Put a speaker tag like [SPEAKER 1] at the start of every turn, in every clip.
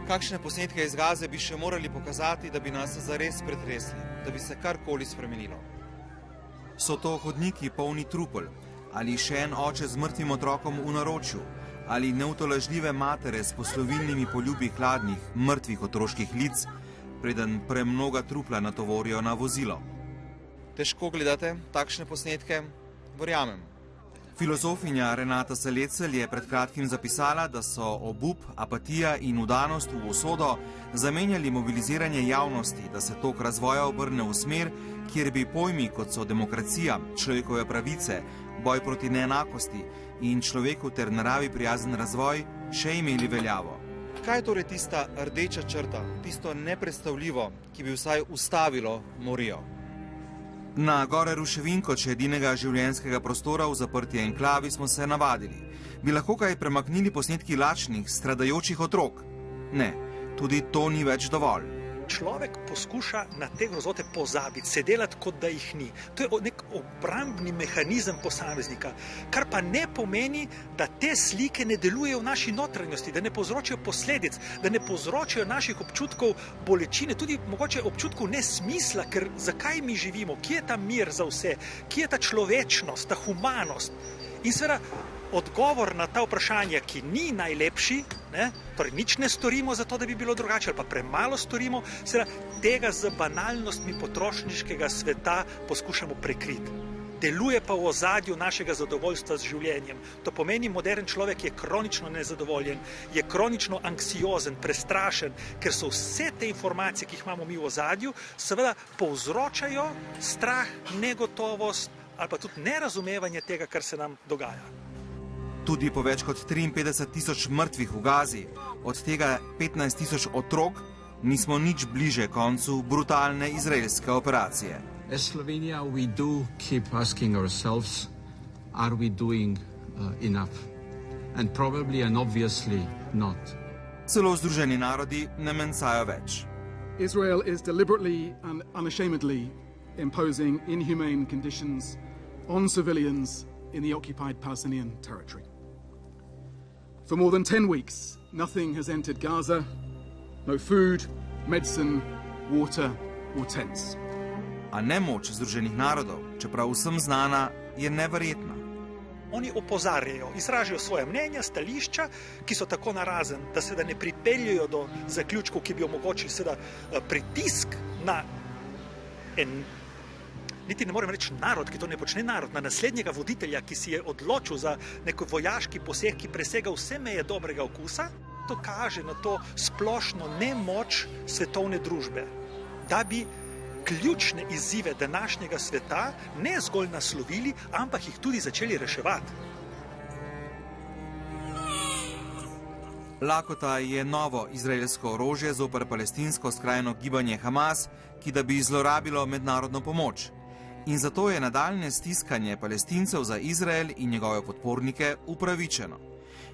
[SPEAKER 1] Kakšne posnetke iz Gaze bi še morali pokazati, da bi nas zares pretresli, da bi se karkoli spremenilo? So to hodniki polni trupel, ali še en oče z mrtvim otrokom v naročju, ali neutolažljive matere s poslovilnimi poljubi hladnih, mrtvih otroških lic, preden premnoga trupla natovorijo na vozilo. Težko gledate takšne posnetke? Verjamem. Filozofinja Renata Salecl je pred kratkim zapisala, da so obup, apatija in vdanost v usodo zamenjali mobiliziranje javnosti, da se tok razvoja obrne v smer, kjer bi pojmi, kot so demokracija, človekove pravice, boj proti neenakosti in človeku ter naravi prijazen razvoj, še imeli veljavo. Kaj je torej tista rdeča črta, tisto nepredstavljivo, ki bi vsaj ustavilo morijo? Na gore ruševin kot še edinega življenjskega prostora v zaprti enklavi smo se navadili. Bi lahko kaj premaknili posnetki lačnih, stradajočih otrok? Ne, tudi to ni več dovolj.
[SPEAKER 2] Človek poskuša na te grozote pozabiti, se delati, kot da jih ni. To je nek obrambni mehanizem posameznika, kar pa ne pomeni, da te slike ne delujejo v naši notranjosti, da ne povzročijo posledic, da ne povzročijo naših občutkov bolečine, tudi mogoče občutkov nesmisla, ker zakaj mi živimo, kje je ta mir za vse, kje je ta človečnost, ta humanost. In seveda odgovor na ta vprašanja, ki ni najlepši, torej nič ne storimo za to, da bi bilo drugače, ali pa premalo storimo, seveda tega z banalnostmi potrošniškega sveta poskušamo prekriti. Deluje pa v ozadju našega zadovoljstva z življenjem. To pomeni, modern človek je kronično nezadovoljen, je kronično anksiozen, prestrašen, ker so vse te informacije, ki jih imamo mi v ozadju, seveda povzročajo strah, negotovost ali pa tudi nerazumevanje tega, kar se nam dogaja.
[SPEAKER 1] Tudi po več kot 53.000 mrtvih v Gazi, od tega 15.000 otrok, nismo nič bliže koncu brutalne izraelske operacije.
[SPEAKER 3] As Slovenia, we do keep asking ourselves, are we doing enough? And probably and obviously not.
[SPEAKER 1] Celo Združeni narodi ne mencajo več.
[SPEAKER 4] Israel is deliberately and unashamedly imposing inhumane conditions on civilians in the occupied Palestinian territory. For more than 10 weeks, nothing has entered Gaza, no food, medicine, water or tents.
[SPEAKER 1] A nemoč Združenih narodov, čeprav vsem znana, je neverjetna.
[SPEAKER 2] Oni opozarjajo, izražajo svoje mnenja, stališča, ki so tako narazen, da se da ne pripeljajo do zaključkov, ki bi omogočili pritisk na niti ne morem reči narod, ki to ne počne narod, na naslednjega voditelja, ki si je odločil za nek vojaški poseg, ki presega vse meje dobrega okusa. To kaže na to splošno nemoč svetovne družbe, da bi ključne izzive današnjega sveta ne zgolj naslovili, ampak jih tudi začeli reševati.
[SPEAKER 1] Lakota je novo izraelsko orožje zoper palestinsko skrajno gibanje Hamas, ki da bi zlorabilo mednarodno pomoč. In zato je nadaljnje stiskanje Palestincev za Izrael in njegove podpornike upravičeno.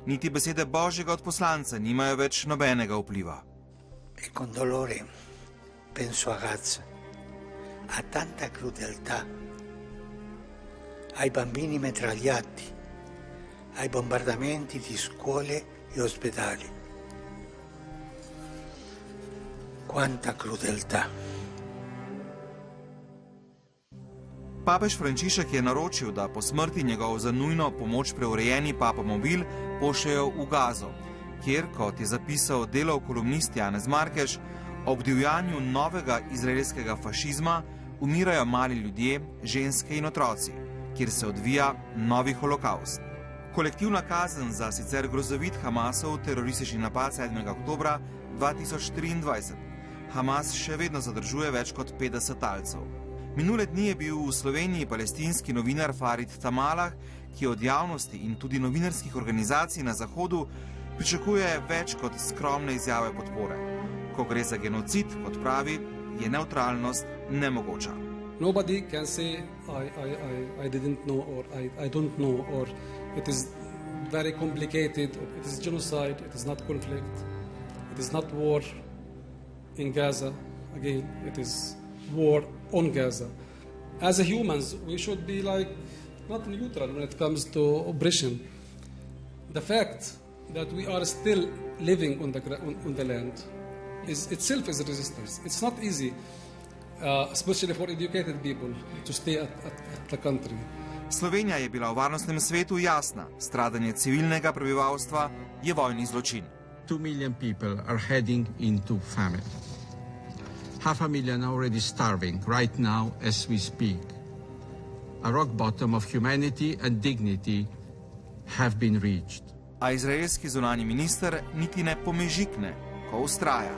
[SPEAKER 1] Niti besede Božjega odposlanca nimajo več nobenega vpliva.
[SPEAKER 5] E con dolore penso a Gaza, a tanta crudeltà, ai bambini metragliati, ai bombardamenti di scuole e ospedali. Quanta crudeltà!
[SPEAKER 1] Papež Frančišek je naročil, da po smrti njegov za nujno pomoč preurejeni papamobil pošljejo v Gazo, kjer, kot je zapisal delov kolumnist Janez Markeš, ob divjanju novega izraelskega fašizma umirajo mali ljudje, ženske in otroci, kjer se odvija novi holokavst. Kolektivna kazen za sicer grozovit Hamasov teroristični napad 7. oktobra 2023. Hamas še vedno zadržuje več kot 50 talcev. Minule dni je bil v Sloveniji palestinski novinar Farid Tamalah, ki od javnosti in tudi novinarskih organizacij na Zahodu pričakuje več kot skromne izjave podpore. Ko gre za genocid, kot pravi, je neutralnost nemogoča.
[SPEAKER 6] Nobody can say I didn't know or I don't know or it is very complicated, it is genocide, it is not conflict, it is not war in Gaza, again it is war on Gaza. As a humans, we should be not neutral when it comes to oppression. The fact that we are still living on the land itself is resistance. It's not easy, especially for educated people, to stay at the country.
[SPEAKER 1] Slovenija je bila v varnostnem svetu jasna. Stradanje civilnega prebivalstva je vojni zločin.
[SPEAKER 3] 2 million people are heading into famine. 500,000 are already starving right now as we speak. A rock bottom of humanity and dignity have been reached.
[SPEAKER 1] A izraelski zunanji minister niti ne pomežikne, ko vztraja.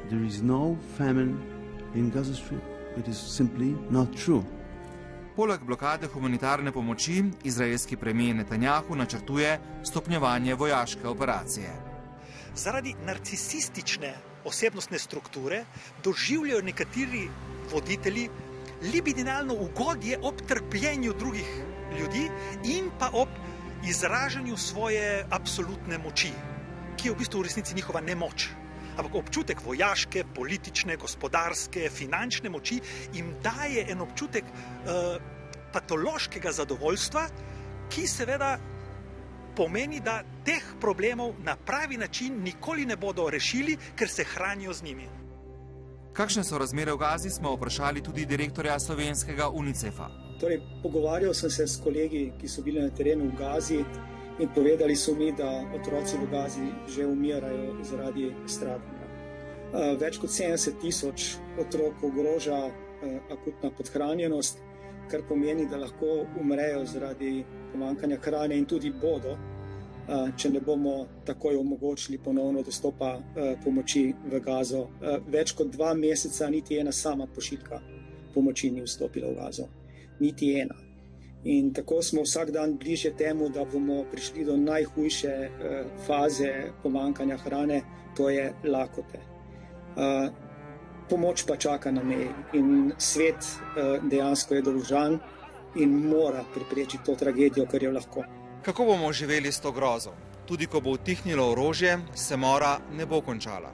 [SPEAKER 7] There is no famine in Gaza Strip. It is simply not true.
[SPEAKER 1] Poleg blokade humanitarne pomoči, izraelski premijer Netanjahu načrtuje stopnjevanje vojaške operacije.
[SPEAKER 2] Zaradi narcisistične osebnostne strukture doživljajo nekateri voditelji libidinalno ugodje ob trpljenju drugih ljudi in pa ob izražanju svoje absolutne moči, ki je v bistvu v resnici njihova nemoč. Ampak občutek vojaške, politične, gospodarske, finančne moči jim daje en občutek patološkega zadovoljstva, ki seveda pomeni, da teh problemov na pravi način nikoli ne bodo rešili, ker se hranijo z njimi.
[SPEAKER 1] Kakšne so razmere v Gazi, smo vprašali tudi direktorja slovenskega UNICEF-a.
[SPEAKER 8] Torej, pogovarjal sem se s kolegi, ki so bili na terenu v Gazi in povedali so mi, da otroci v Gazi že umirajo zaradi stradanja. Več kot 70,000 otrok ogroža akutna podhranjenost, kar pomeni, da lahko umrejo zaradi pomanjkanja hrane in tudi bodo, če ne bomo takoj omogočili ponovno dostopa pomoči v Gazo. Več kot 2 meseca niti ena sama pošiljka pomoči ni vstopila v Gazo. Niti ena. In tako smo vsak dan bližje temu, da bomo prišli do najhujše faze pomanjkanja hrane, to je lakote. Pomoč pa čaka na meji in svet dejansko je dolžan in mora preprečiti to tragedijo, kar je lahko.
[SPEAKER 1] Kako bomo živeli s to grozo? Tudi ko bo utihnilo orožje, se mora ne bo končala.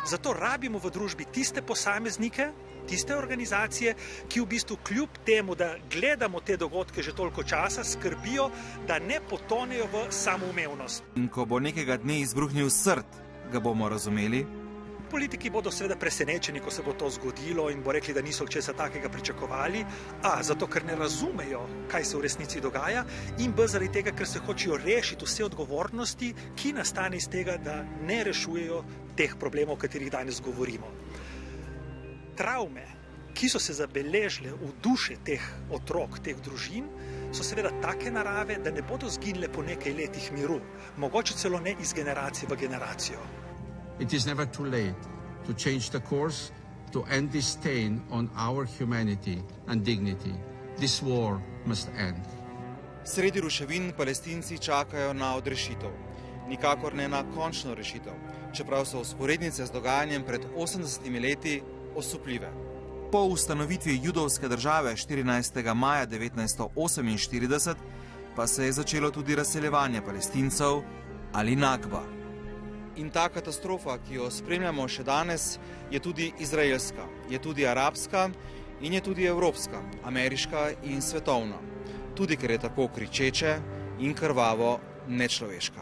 [SPEAKER 2] Zato rabimo v družbi tiste posameznike, tiste organizacije, ki v bistvu kljub temu, da gledamo te dogodke že toliko časa, skrbijo, da ne potonejo v samoumevnost.
[SPEAKER 1] In ko bo nekega dne izbruhnil srd, ga bomo razumeli?
[SPEAKER 2] Politiki bodo seveda presenečeni, ko se bo to zgodilo in bo rekli, da niso česa takega pričakovali, zato ker ne razumejo, kaj se v resnici dogaja, in zaradi tega, ker se hočejo rešiti vse odgovornosti, ki nastane iz tega, da ne rešujejo teh problemov, o katerih danes govorimo. Travme, ki so se zabeležile v duše teh otrok, teh družin, so seveda take narave, da ne bodo zginile po nekaj letih miru, mogoče celo ne iz generacije v generacijo.
[SPEAKER 3] It is never too late to change the course, to end this stain on our humanity and dignity. This war must end.
[SPEAKER 1] Sredi ruševin Palestinci čakajo na odrešitev. Nikakor ne na končno rešitev, čeprav so vzporednice z dogajanjem pred 80 leti osupljive. Po ustanovitvi judovske države 14. maja 1948 pa se je začelo tudi razseljevanje Palestincev ali Nakba. In ta katastrofa, ki jo spremljamo še danes, je tudi izraelska, je tudi arabska in je tudi evropska, ameriška in svetovna. Tudi ker je tako kričeče in krvavo nečloveška.